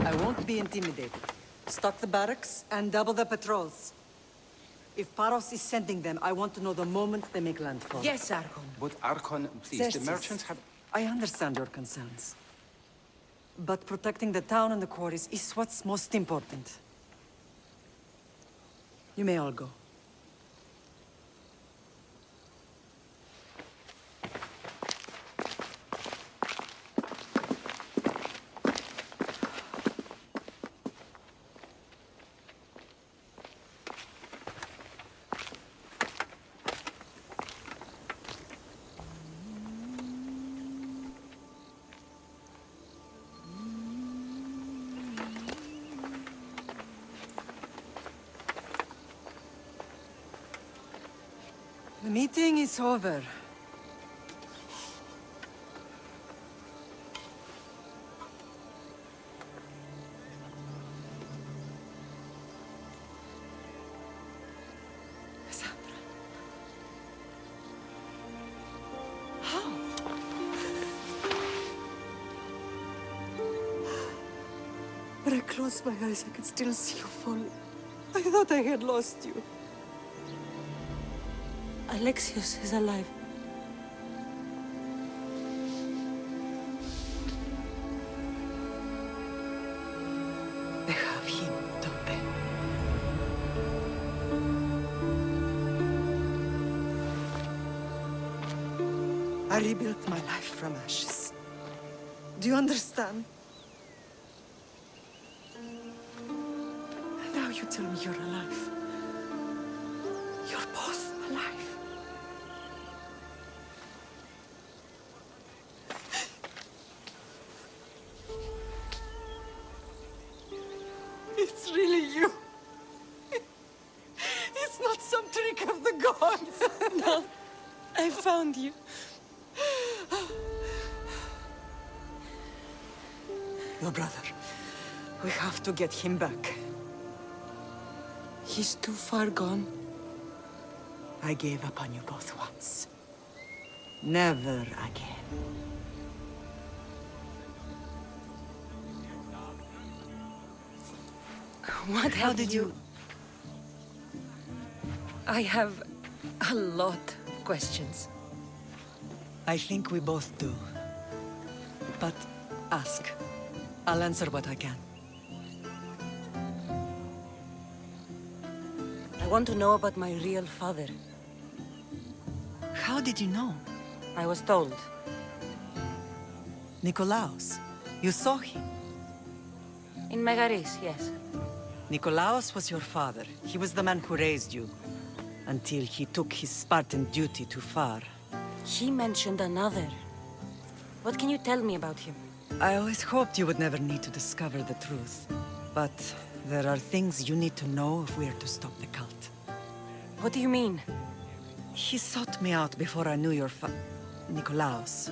I won't be intimidated. Stock the barracks and double the patrols. If Paros is sending them, I want to know the moment they make landfall. Yes, Archon. But Archon, please, Xerxes, the merchants have... I understand your concerns. But protecting the town and the quarries is what's most important. You may all go. The meeting is over. Cassandra. How? When I closed my eyes, I could still see you falling. I thought I had lost you. Alexios is alive. They have him, don't they? I rebuilt my life from ashes. Do you understand? Now you tell me you're alive. You're both alive. It's really you. It's not some trick of the gods. No, I found you. Your brother. We have to get him back. He's too far gone. I gave up on you both once. Never again. What How did you... I have a lot of questions. I think we both do. But ask. I'll answer what I can. I want to know about my real father. How did you know? I was told. Nikolaos. You saw him. In Megaris, yes. Nikolaos was your father. He was the man who raised you. Until he took his Spartan duty too far. He mentioned another. What can you tell me about him? I always hoped you would never need to discover the truth. But there are things you need to know if we are to stop the cult. What do you mean? He sought me out before I knew your Nikolaos.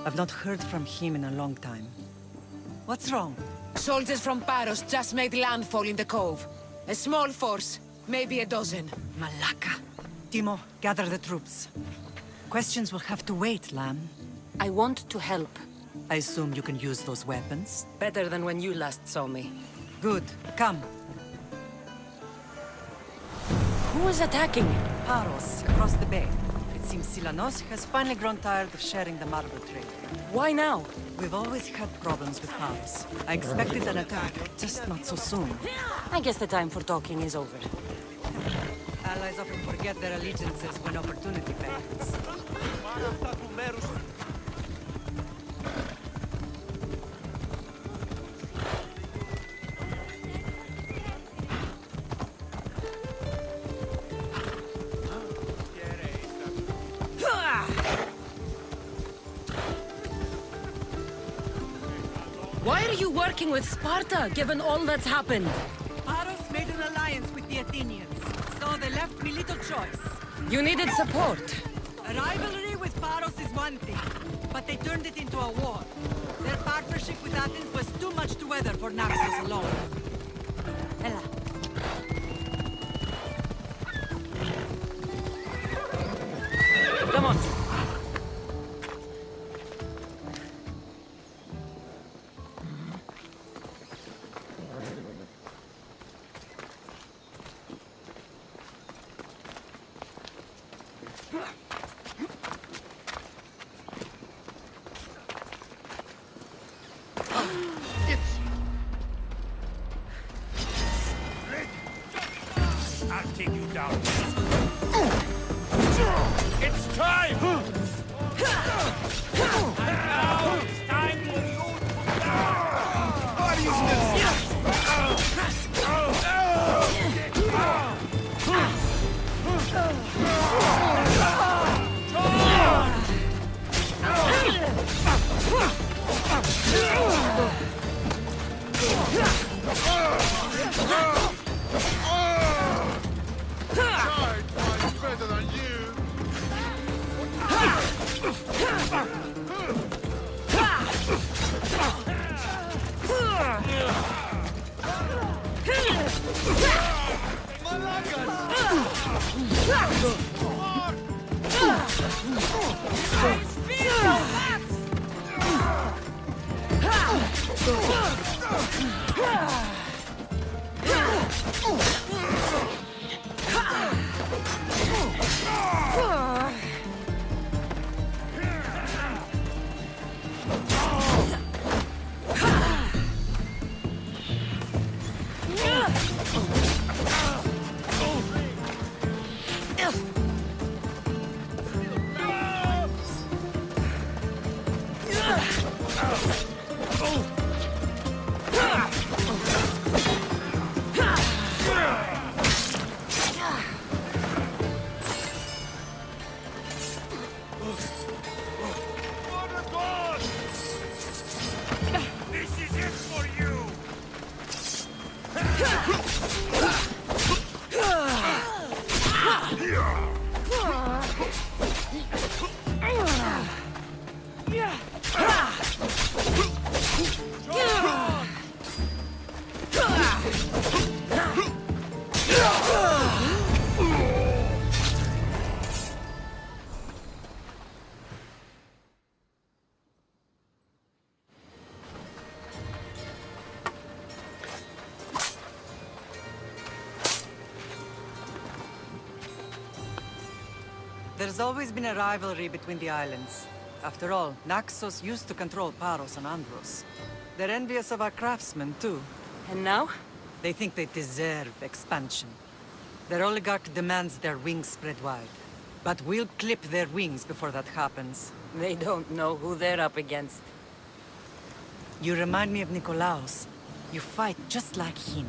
I've not heard from him in a long time. What's wrong? Soldiers from Paros just made landfall in the cove. A small force, maybe a dozen. Malaka. Timo, gather the troops. Questions will have to wait, Lamb. I want to help. I assume you can use those weapons? Better than when you last saw me. Good. Come. Who is attacking? Paros, across the bay. It seems Silanos has finally grown tired of sharing the marble trade. Why now? We've always had problems with Paros. I expected an attack, just not so soon. I guess the time for talking is over. Allies often forget their allegiances when opportunity pains. Why are you working with Sparta, given all that's happened? Paros made an alliance with the Athenians, so they left me little choice. You needed support. A rivalry with Paros is one thing, but they turned it into a war. Their partnership with Athens was too much to weather for Naxos alone. Ella. Come on. I'll take you down. It's time! And now it's time for you to die! What is better than you. This is it for you! There's always been a rivalry between the islands. After all, Naxos used to control Paros and Andros. They're envious of our craftsmen, too. And now? They think they deserve expansion. Their oligarch demands their wings spread wide. But we'll clip their wings before that happens. They don't know who they're up against. You remind me of Nikolaos. You fight just like him.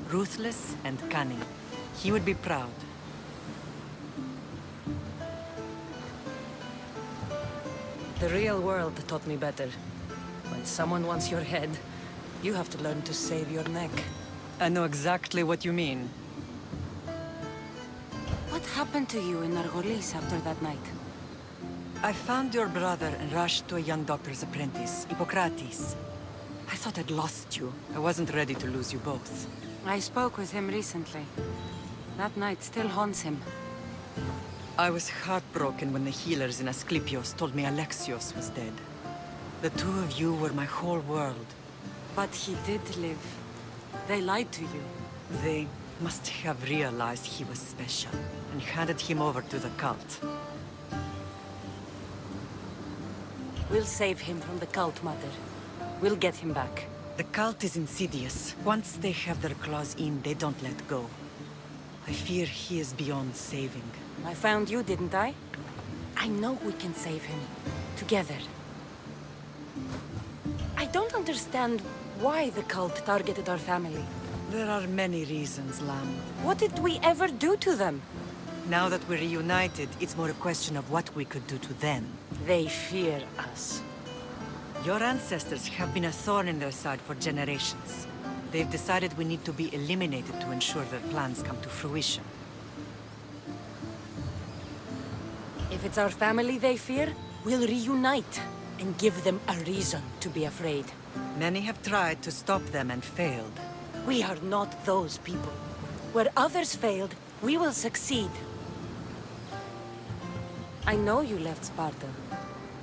Ruthless and cunning. He would be proud. The real world taught me better. When someone wants your head, you have to learn to save your neck. I know exactly what you mean. What happened to you in Nargolis after that night? I found your brother and rushed to a young doctor's apprentice, Hippocrates. I thought I'd lost you. I wasn't ready to lose you both. I spoke with him recently. That night still haunts him. I was heartbroken when the healers in Asclepios told me Alexios was dead. The two of you were my whole world. But he did live. They lied to you. They must have realized he was special and handed him over to the cult. We'll save him from the cult, Mother. We'll get him back. The cult is insidious. Once they have their claws in, they don't let go. I fear he is beyond saving. I found you, didn't I? I know we can save him. Together. I don't understand why the cult targeted our family. There are many reasons, Lamb. What did we ever do to them? Now that we're reunited, it's more a question of what we could do to them. They fear us. Your ancestors have been a thorn in their side for generations. They've decided we need to be eliminated to ensure their plans come to fruition. If it's our family they fear, we'll reunite and give them a reason to be afraid. Many have tried to stop them and failed. We are not those people. Where others failed, we will succeed. I know you left Sparta,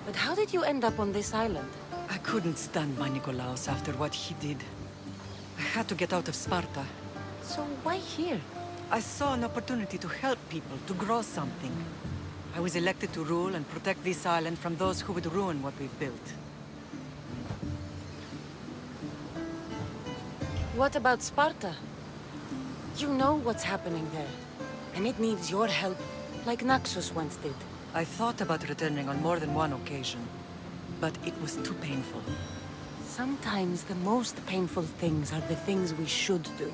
but how did you end up on this island? I couldn't stand by Nikolaos after what he did. I had to get out of Sparta. So why here? I saw an opportunity to help people, to grow something. I was elected to rule and protect this island from those who would ruin what we've built. What about Sparta? You know what's happening there. And it needs your help, like Naxos once did. I thought about returning on more than one occasion, but it was too painful. Sometimes the most painful things are the things we should do.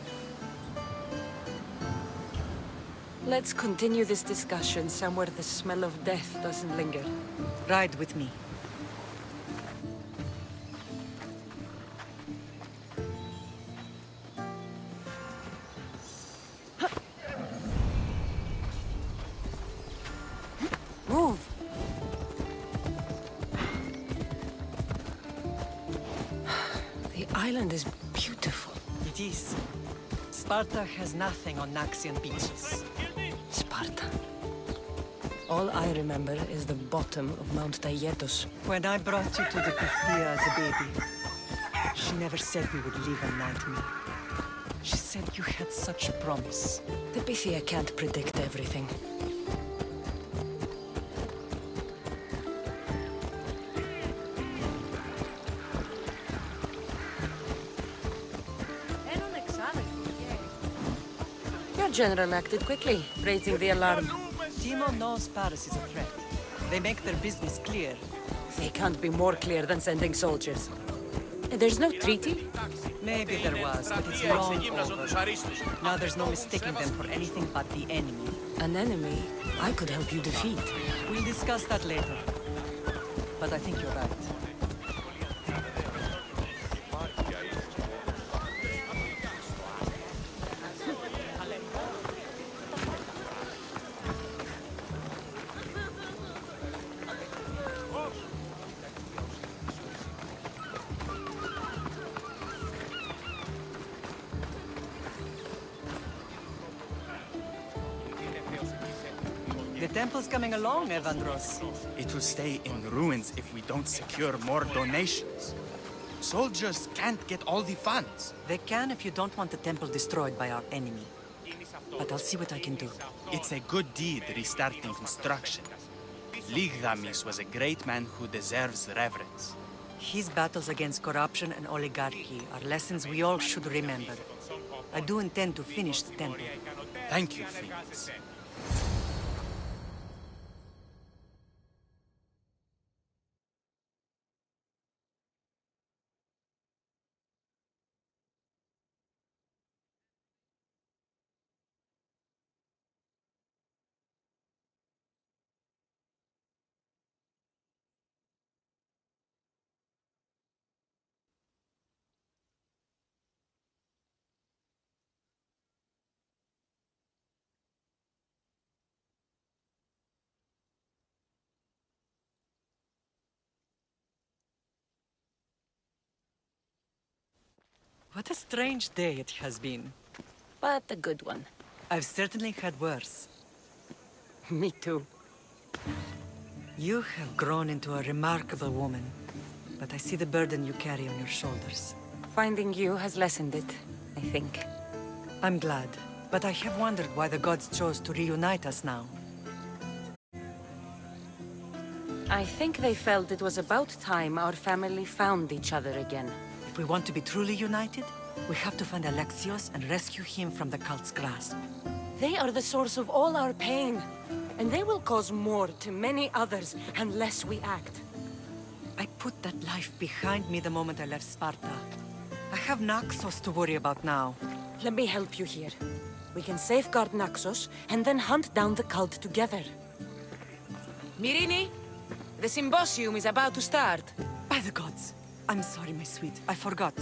Let's continue this discussion somewhere the smell of death doesn't linger. Ride with me. Move! The island is beautiful. It is. Sparta has nothing on Naxian beaches. Sparta. All I remember is the bottom of Mount Taygetos. When I brought you to the Pythia as a baby, she never said we would live a nightmare. She said you had such promise. The Pythia can't predict everything. Your general acted quickly, raising the alarm. Timo knows Paris is a threat. They make their business clear. They can't be more clear than sending soldiers. There's no treaty? Maybe there was, but it's long over. Now there's no mistaking them for anything but the enemy. An enemy I could help you defeat. We'll discuss that later. But I think you're right. The temple's coming along, Evandros. It will stay in ruins if we don't secure more donations. Soldiers can't get all the funds. They can if you don't want the temple destroyed by our enemy. But I'll see what I can do. It's a good deed restarting construction. Ligdamis was a great man who deserves reverence. His battles against corruption and oligarchy are lessons we all should remember. I do intend to finish the temple. Thank you, Felix. What a strange day it has been. But a good one. I've certainly had worse. Me too. You have grown into a remarkable woman, but I see the burden you carry on your shoulders. Finding you has lessened it, I think. I'm glad, but I have wondered why the gods chose to reunite us now. I think they felt it was about time our family found each other again. If we want to be truly united, we have to find Alexios and rescue him from the cult's grasp. They are the source of all our pain, and they will cause more to many others unless we act. I put that life behind me the moment I left Sparta. I have Naxos to worry about now. Let me help you here. We can safeguard Naxos and then hunt down the cult together. Myrini, the symposium is about to start. By the gods! I'm sorry, my sweet. I forgot.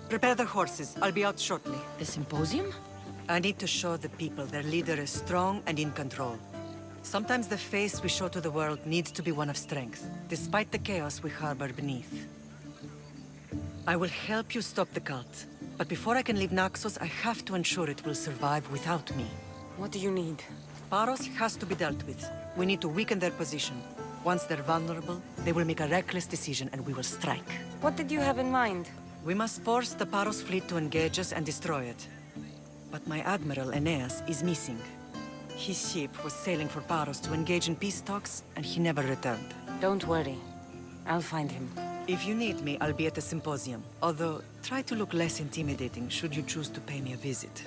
Prepare the horses. I'll be out shortly. The symposium? I need to show the people their leader is strong and in control. Sometimes the face we show to the world needs to be one of strength, despite the chaos we harbor beneath. I will help you stop the cult, but before I can leave Naxos, I have to ensure it will survive without me. What do you need? Paros has to be dealt with. We need to weaken their position. Once they're vulnerable, they will make a reckless decision and we will strike. What did you have in mind? We must force the Paros fleet to engage us and destroy it. But my admiral, Aeneas, is missing. His ship was sailing for Paros to engage in peace talks, and he never returned. Don't worry. I'll find him. If you need me, I'll be at the symposium. Although, try to look less intimidating should you choose to pay me a visit.